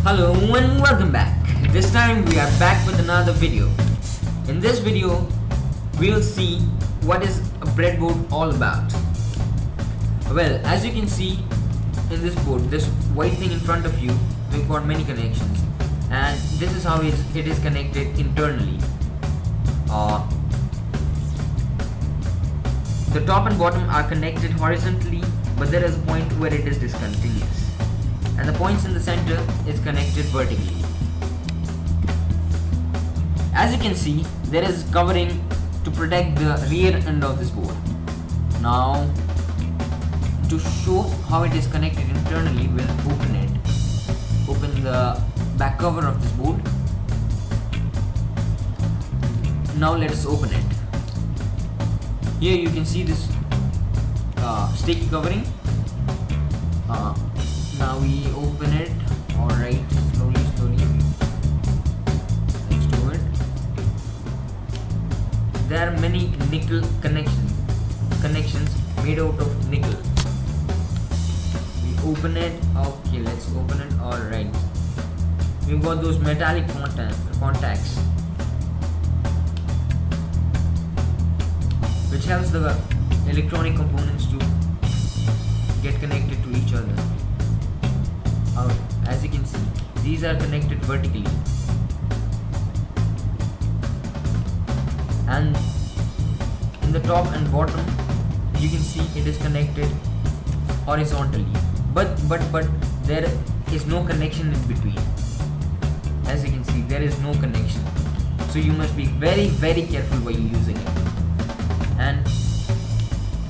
Hello and welcome back. This time we are back with another video. In this video we'll see what is a breadboard all about. Well, as you can see in this board, this white thing in front of you, we've got many connections, and this is how it is connected internally. The top and bottom are connected horizontally, but there is a point where it is discontinuous, and the points in the center is connected vertically. As you can see, there is covering to protect the rear end of this board. Now, to show how it is connected internally, we'll open the back cover of this board. Now let us open it. Here you can see this sticky covering. Now we open it. Alright, slowly. Let's do it. There are many nickel connections made out of nickel. We open it. Okay, let's open it. Alright. We've got those metallic contacts, which helps the electronic components to get connected to each other. As you can see, these are connected vertically, and in the top and bottom you can see it is connected horizontally, but there is no connection in between. As you can see, there is no connection, so you must be very careful while using it. And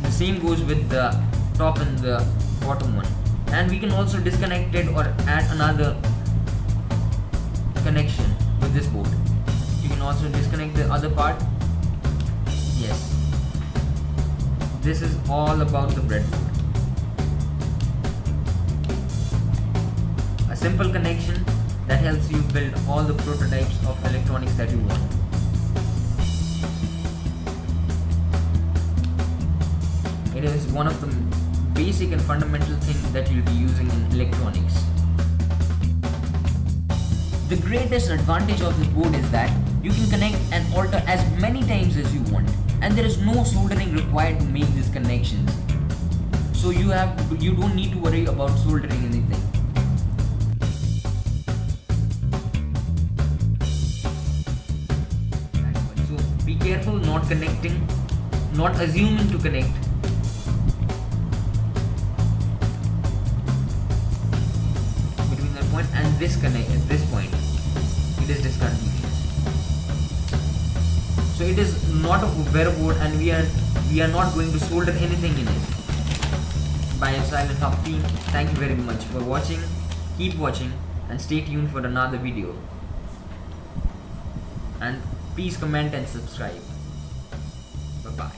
the same goes with the top and the bottom one. And we can also disconnect it or add another connection with this board. You can also disconnect the other part. Yes, this is all about the breadboard. A simple connection that helps you build all the prototypes of electronics that you want. It is one of the basic and fundamental things that you'll be using in electronics. The greatest advantage of this board is that you can connect and alter as many times as you want, and there is no soldering required to make these connections. So you don't need to worry about soldering anything. So be careful not assuming to connect. And this point, it is discontinuous. So it is not a breadboard, and we are not going to solder anything in it. By Silent Hub team, thank you very much for watching. Keep watching and stay tuned for another video. And please comment and subscribe. Bye bye.